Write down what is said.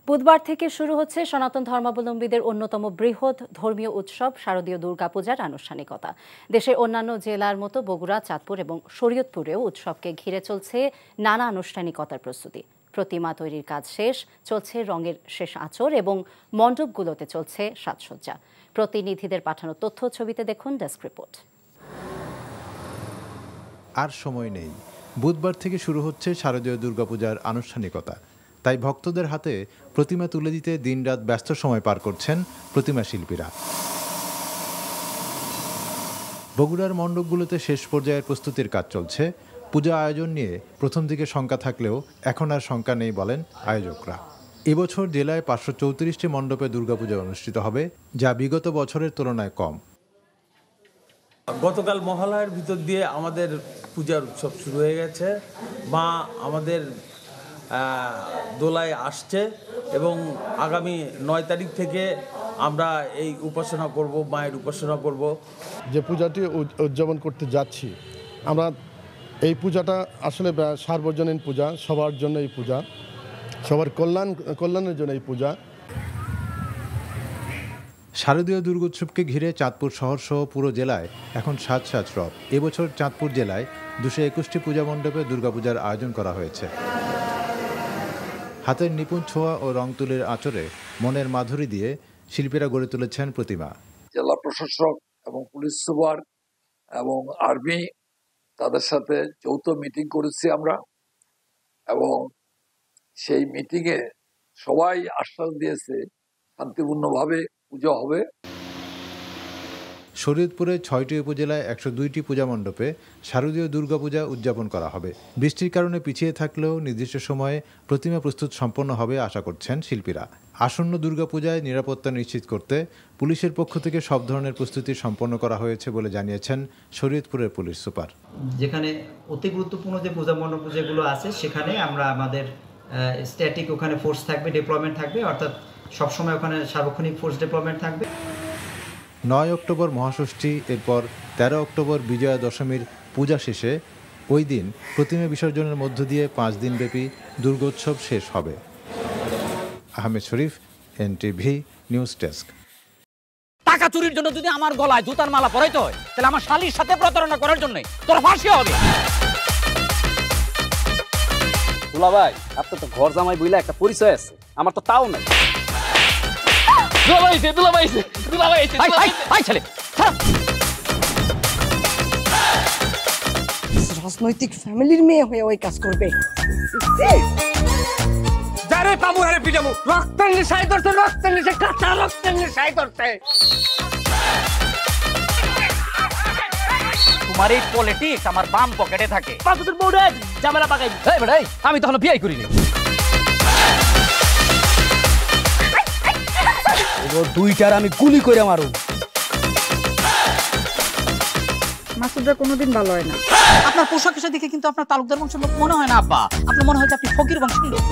বুধবার থেকে শুরু হচ্ছে সনাতন ধর্মাবলম্বীদের অন্যতম বৃহৎ ধর্মীয় উৎসব শারদীয় দুর্গাপূজার আনুষ্ঠানিকতা। দেশের অন্যান্য জেলার মতো বগুড়া, চাঁদপুর এবং শরীয়তপুরেও উৎসবকে ঘিরে চলছে নানা আনুষ্ঠানিকতার প্রস্তুতি। প্রতিমা তৈরির কাজ শেষ, চলছে রঙের শেষ আঁচড় এবং মণ্ডপগুলোতে চলছে সাজসজ্জা। প্রতিনিধিদের পাঠানো তথ্য ছবিতে দেখুন ডেস্ক রিপোর্ট। আর সময় নেই, বুধবার থেকে শুরু হচ্ছে শারদীয় দুর্গাপূজার আনুষ্ঠানিকতা। তাই ভক্তদের হাতে প্রতিমা তুলে দিতে দিনরাত ব্যস্ত সময় পার করছেন প্রতিমা শিল্পীরা। বগুড়ার মণ্ডপগুলোতে শেষ পর্যায়ের প্রস্তুতির কাজ চলছে। পূজা আয়োজন নিয়ে প্রথম দিকে শঙ্কা থাকলেও এখন আর শঙ্কা নেই বলেন আয়োজকরা। এবছর জেলায় 534টি মণ্ডপে দুর্গাপূজা অনুষ্ঠিত হবে, যা বিগত বছরের তুলনায় কম। গতকাল মহালয়ার ভিতর দিয়ে আমাদের পূজার উৎসব শুরু হয়ে গেছে। মা আমাদের দোলায় আসছে এবং আগামী 9 তারিখ থেকে আমরা এই উপাসনা করব, মায়ের উপাসনা করব। যে পূজাটি উদযাপন করতে যাচ্ছি আমরা, এই পূজাটা আসলে সার্বজনীন পূজা, সবার জন্য এই পূজা, সবার কল্যাণের জন্য এই পূজা। শারদীয় দুর্গোৎসবকে ঘিরে চাঁদপুর শহর সহ পুরো জেলায় এখন সাজ রব। এবছর চাঁদপুর জেলায় 221টি পূজা মণ্ডপে দুর্গাপূজার আয়োজন করা হয়েছে। হাতের নিপুণ ছোঁয়া ও রং তুলির আঁচড়ে মনের মাধুরী দিয়ে শিল্পীরা গড়ে তুলেছেন প্রতিমা। জেলা প্রশাসক এবং পুলিশ সুপার এবং আর্মি তাদের সাথে যৌথ মিটিং করেছি আমরা, এবং সেই মিটিংয়ে সবাই আশ্বাস দিয়েছে শান্তিপূর্ণভাবে পুজো হবে। শরীয়তপুরে 6টি উপজেলায় 102টি পূজা মণ্ডপে শারদীয় দুর্গাপূজা উদযাপন করা হবে। বৃষ্টির কারণে পিছিয়ে থাকলেও নির্দিষ্ট সময়ে প্রতিমা প্রস্তুত সম্পন্ন হবে আশা করছেন শিল্পীরা। আসন্ন দুর্গাপূজায় নিরাপত্তা নিশ্চিত করতে পুলিশের পক্ষ থেকে সব ধরনের প্রস্তুতি সম্পন্ন করা হয়েছে বলে জানিয়েছেন শরীয়তপুরের পুলিশ সুপার। যেখানে অতি গুরুত্বপূর্ণ যে পূজা মণ্ডপ যেগুলো আছে সেখানে আমরা আমাদের স্ট্যাটিক ওখানে ফোর্স থাকবে, ডিপ্লয়মেন্ট থাকবে, অর্থাৎ সবসময় ওখানে সার্বক্ষণিক ফোর্স ডিপ্লয়মেন্ট থাকবে। 9 অক্টোবর মহাষষ্ঠী, এরপর 13 অক্টোবর বিজয়া দশমীর পূজা শেষে ওই দিন প্রতিমা বিসর্জনের মধ্য দিয়ে 5 দিনব্যাপী দুর্গোৎসব শেষ হবে। আহমেদ শরীফ, NTV নিউজ ডেস্ক। টাকা চুরির জন্য যদি আমার গলায় জুতার মালা পরাইতে হয়, তাহলে আমার শালীর সাথে প্রতারণা করার জন্য তোর ফাঁসি হবে। দুলা ভাই, আপনার তো ঘর জামাই বইলা একটা পরিচয় আছে, আমার তো তাও নাই। রাজনৈতিক ফ্যামিলির মেয়ে হয়ে ওই কাজ করবে। যারে পাবো আরে পিটাবো, রক্তের নেশায় ধরছে, রক্তের নেশায়, কাঁচা রক্তের নেশায় ধরছে। তোমার এই পলিটিক্স আমার বাম পকেটে থাকে। পাঁচুদের বউরে ঝামেলা পাকাই। এই বেটাই, আমি তখন বিয়ে করিনি। দুইটার আমি গুলি করে মারু। মাসুদরা কোনোদিন ভালো হয় না। আপনার পোশাক আশাক দেখে কিন্তু আপনার তালুকদার বংশের লোক মনে হয় না আব্বা, আপনার মনে হয় যে আপনি ফকির বংশের লোক।